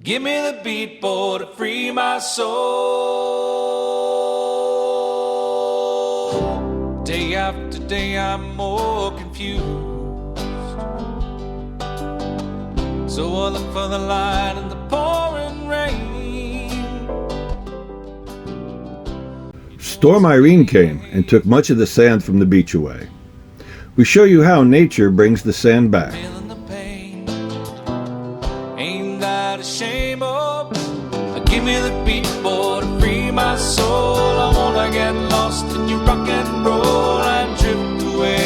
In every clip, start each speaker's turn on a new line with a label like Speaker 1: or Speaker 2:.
Speaker 1: Give me the beat, boy, to free my soul. Day after day, I'm more confused. So I look for the light in the pouring rain.
Speaker 2: Storm Irene came and took much of the sand from the beach away. We show you how nature brings the sand back.
Speaker 1: Feeling the pain. Ain't that a shame? Oh, give me the beat, boy, to free my soul. I wanna get lost in your rock and roll and drift away.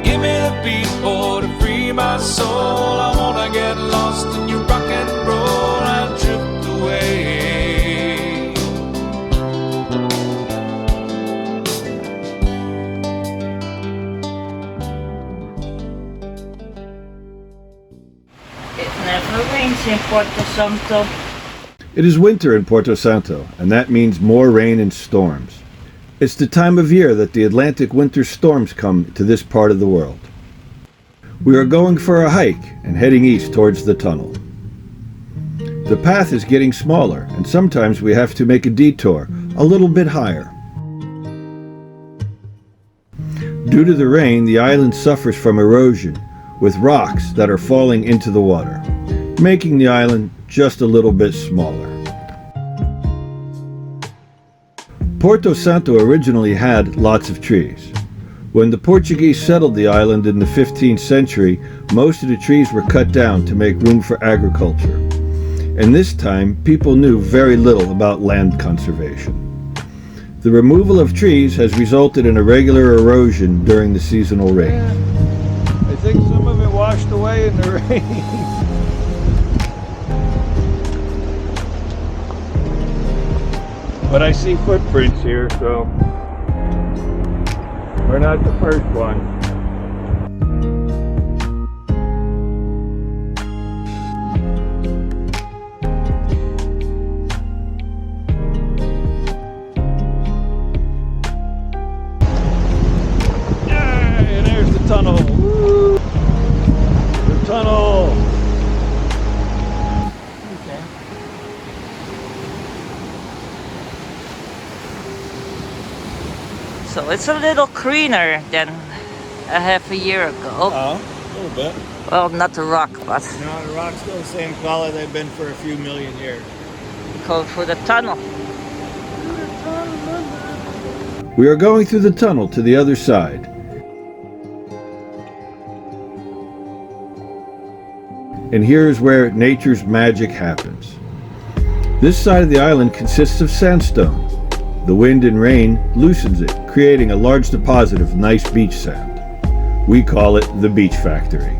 Speaker 1: Give me the beat, boy, to free my soul. I wanna get lost in your rock and roll and drift away.
Speaker 3: It never rains in Puerto Santo.
Speaker 2: It is winter in Puerto Santo, and that means more rain and storms. It's the time of year that the Atlantic winter storms come to this part of the world. We are going for a hike and heading east towards the tunnel. The path is getting smaller, and sometimes we have to make a detour a little bit higher. Due to the rain, the island suffers from erosion, with rocks that are falling into the water, making the island just a little bit smaller. Porto Santo originally had lots of trees. When the Portuguese settled the island in the 15th century, most of the trees were cut down to make room for agriculture. And this time, people knew very little about land conservation. The removal of trees has resulted in a regular erosion during the seasonal rains. I think some of it washed away in the rain. But I see footprints here, so we're not the first one. And there's the tunnel. Woo! The tunnel.
Speaker 3: Okay. So it's a little greener than a half a year ago.
Speaker 2: A little bit.
Speaker 3: Well, not the rock, but
Speaker 2: No, the rock's still the same color they've been for a few million years.
Speaker 3: go for the tunnel.
Speaker 2: We are going through the tunnel to the other side. And here's where nature's magic happens. This side of the island consists of sandstone. The wind and rain loosens it, creating a large deposit of nice beach sand. We call it the Beach Factory.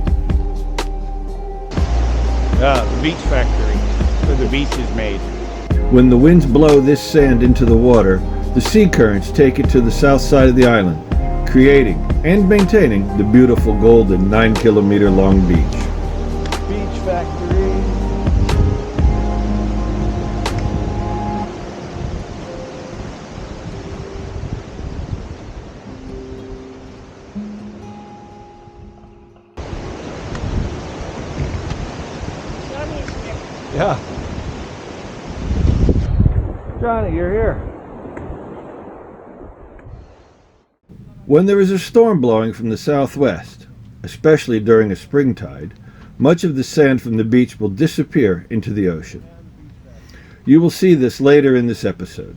Speaker 4: The beach factory, where the beach is made.
Speaker 2: When the winds blow this sand into the water, the sea currents take it to the south side of the island, creating and maintaining the beautiful golden 9-kilometer long beach.
Speaker 4: Beach factory. Yeah. Johnny, you're here.
Speaker 2: When there is a storm blowing from the southwest, especially during a spring tide, much of the sand from the beach will disappear into the ocean. You will see this later in this episode.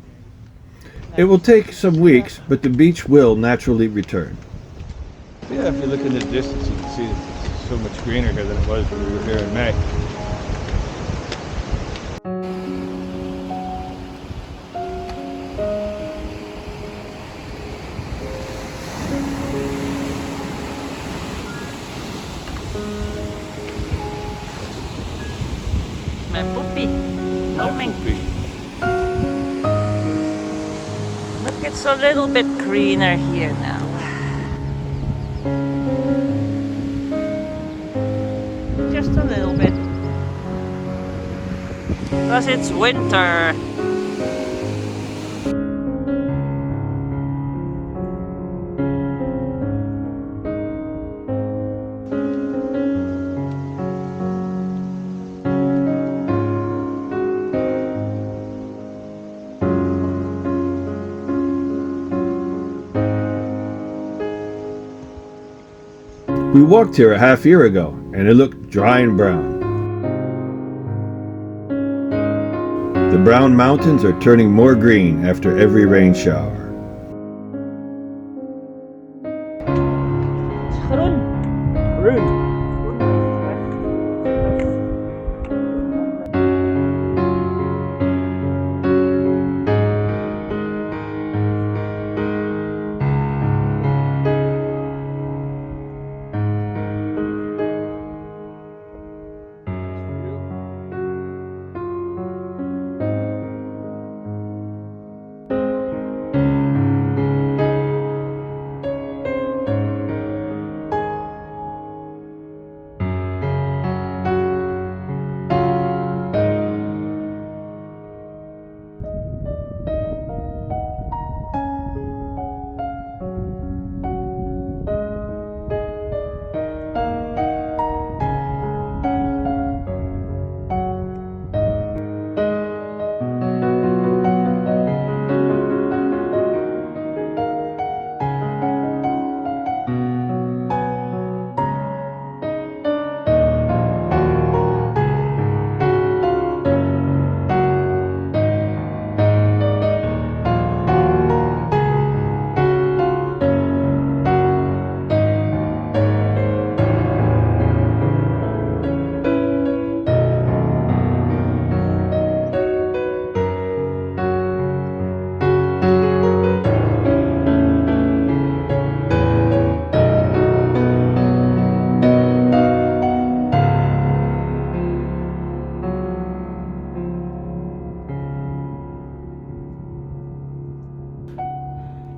Speaker 2: It will take some weeks, but the beach will naturally return.
Speaker 4: Yeah, if you look in the distance, you can see that it's so much greener here than it was when we were here in May.
Speaker 3: My puppy. Roaming. Look, it's a little bit greener here now. Just a little bit. Because it's winter.
Speaker 2: We walked here a half year ago, and it looked dry and brown. The brown mountains are turning more green after every rain shower.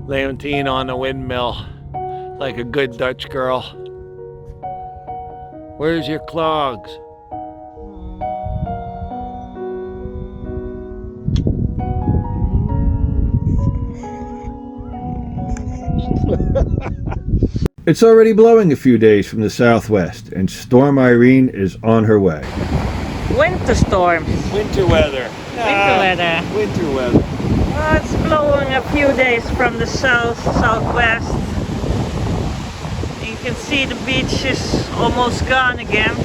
Speaker 4: Leontine on the windmill, like a good Dutch girl. Where's your clogs?
Speaker 2: It's already blowing a few days from the southwest, and Storm Irene is on her way.
Speaker 3: Winter storm.
Speaker 4: Winter weather.
Speaker 3: Winter weather.
Speaker 4: Winter weather.
Speaker 3: Oh, it's blowing a few days from the southwest. You can see the beach is almost gone again.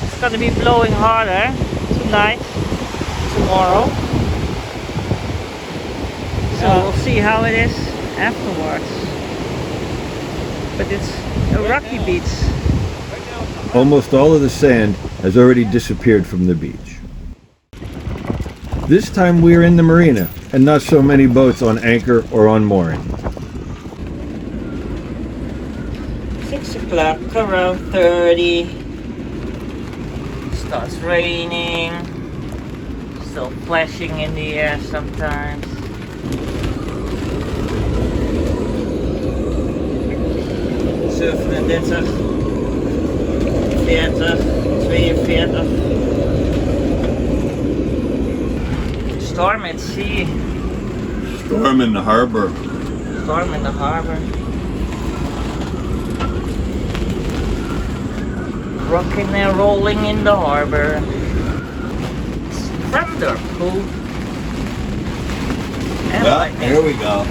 Speaker 3: It's gonna be blowing harder tonight, tomorrow. So we'll see how it is afterwards. But it's a rocky beach.
Speaker 2: Almost all of the sand has already disappeared from the beach. This time we are in the marina, and not so many boats on anchor or on mooring.
Speaker 3: 6 o'clock, around 30. Starts raining. Still flashing in the air sometimes. Zevenendertig, 40, 42. Storm at sea.
Speaker 2: Storm in the harbor.
Speaker 3: Storm in the harbor. Rocking and rolling in the harbor. It's thunderful. And lightning.
Speaker 2: Here we go.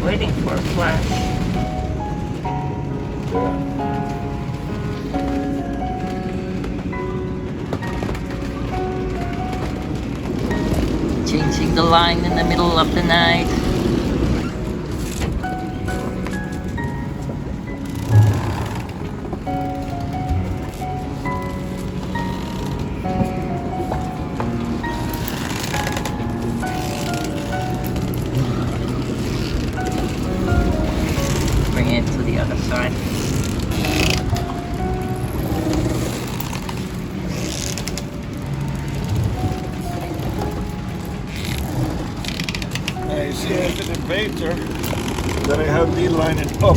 Speaker 3: Waiting for a flash. Changing the line in the middle of the night. Bring it to the other side.
Speaker 2: I see after the baiter that I have the line it up.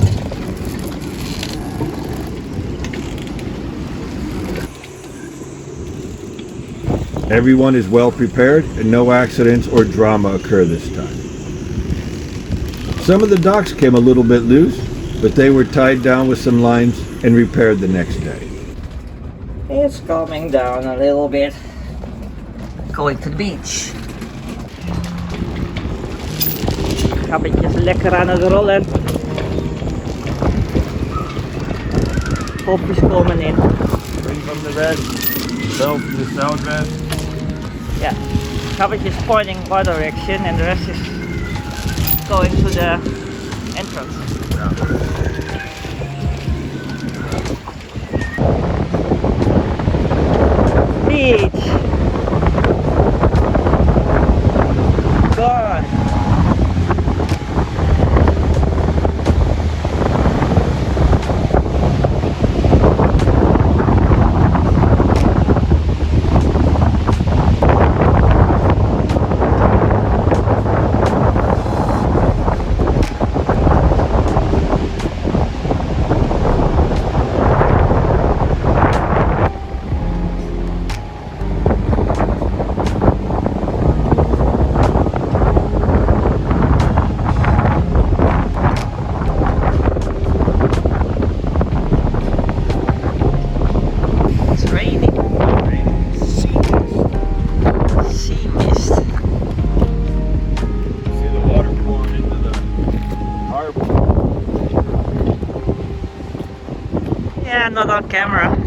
Speaker 2: Everyone is well prepared and no accidents or drama occur this time. Some of the docks came a little bit loose, but they were tied down with some lines and repaired the next day.
Speaker 3: It's calming down a little bit. Going to the beach. Krabbetjes lekker aan het rollen. Popjes komen in.
Speaker 4: Wind from the west, bell from the southwest.
Speaker 3: Yeah, Krabbetjes pointing one direction and the rest is going to the entrance. Beach. Gone. Yeah, not on camera.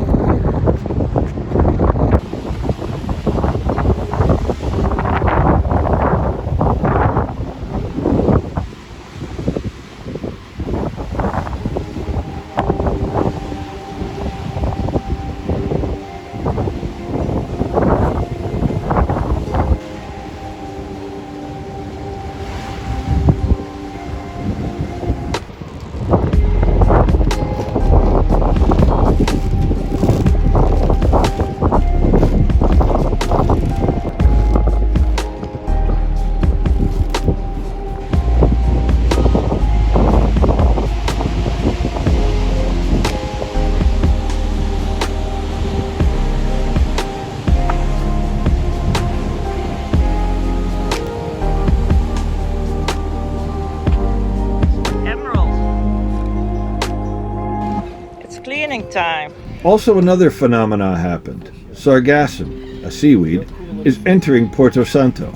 Speaker 3: Cleaning time.
Speaker 2: Also, another phenomena happened. Sargassum, a seaweed, is entering Porto Santo.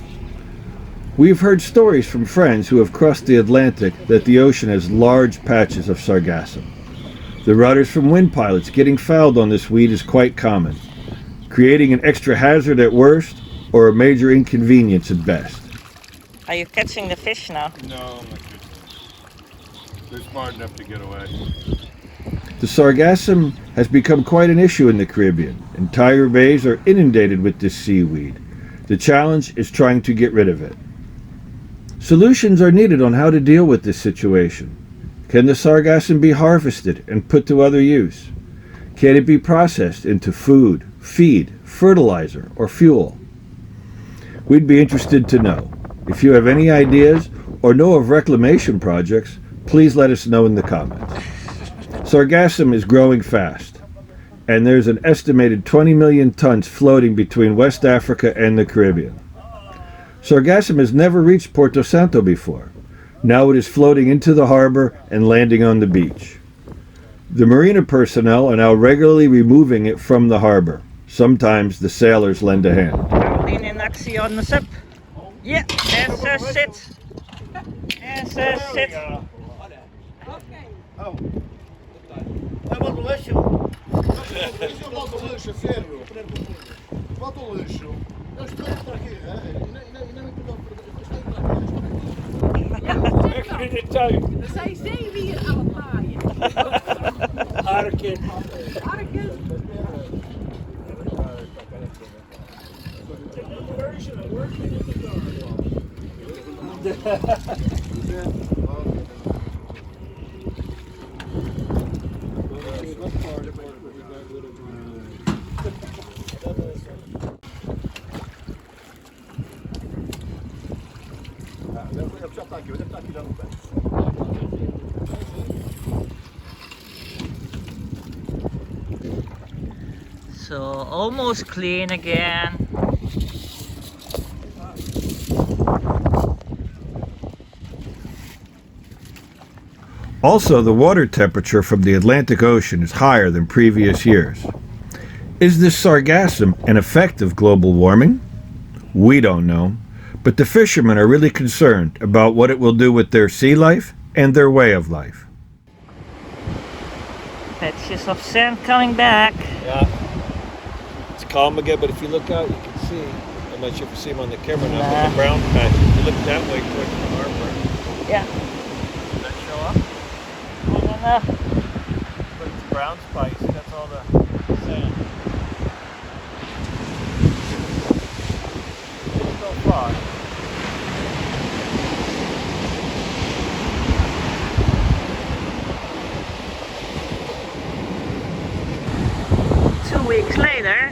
Speaker 2: We've heard stories from friends who have crossed the Atlantic that the ocean has large patches of sargassum. The rudders from wind pilots getting fouled on this weed is quite common, creating an extra hazard at worst or a major inconvenience at best.
Speaker 3: Are you catching the fish now?
Speaker 4: No, I'm not good. They're smart enough to get away.
Speaker 2: The sargassum has become quite an issue in the Caribbean. Entire bays are inundated with this seaweed. The challenge is trying to get rid of it. Solutions are needed on how to deal with this situation. Can the sargassum be harvested and put to other use? Can it be processed into food, feed, fertilizer, or fuel? We'd be interested to know. If you have any ideas or know of reclamation projects, please let us know in the comments. Sargassum is growing fast, and there's an estimated 20 million tons floating between West Africa and the Caribbean. Sargassum has never reached Porto Santo before. Now it is floating into the harbor and landing on the beach. The marina personnel are now regularly removing it from the harbor. Sometimes the sailors lend a hand.
Speaker 3: Caroline in actie on the sub. Yeah, en ze zit. En ze zit.
Speaker 5: Oh. Wat een lusje. Wat een lusje, sério. Wat een lusje. Eu estou para aqui, nem me
Speaker 4: Lekker in de tuin.
Speaker 6: Er zijn zeewieren aan het paaien.
Speaker 4: Harken.
Speaker 6: Harken.
Speaker 3: So almost clean again.
Speaker 2: Also, the water temperature from the Atlantic Ocean is higher than previous years. Is this sargassum an effect of global warming? We don't know, but the fishermen are really concerned about what it will do with their sea life and their way of life.
Speaker 3: Patches of sand coming back.
Speaker 4: Yeah. It's calm again, but if you look out, you can see. I'm not sure if you see them on the camera now, but the brown patch. If you look that way towards the harbor,
Speaker 3: Yeah.
Speaker 4: does that show up?
Speaker 3: And then,
Speaker 4: But it's brown spice, that's all the sand. It's so far.
Speaker 3: 2 weeks later,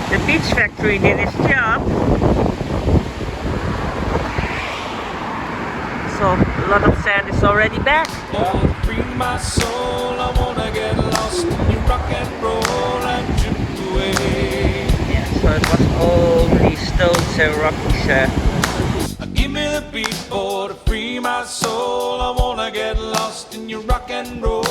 Speaker 3: the beach factory did its job. So a lot of sand is already back.
Speaker 1: Oh, free my soul, I wanna get lost in your rock and roll and drift away.
Speaker 3: Yeah, so it was only stones and rocks.
Speaker 1: Give me the beat, boy, to free my soul. I wanna get lost in your rock and roll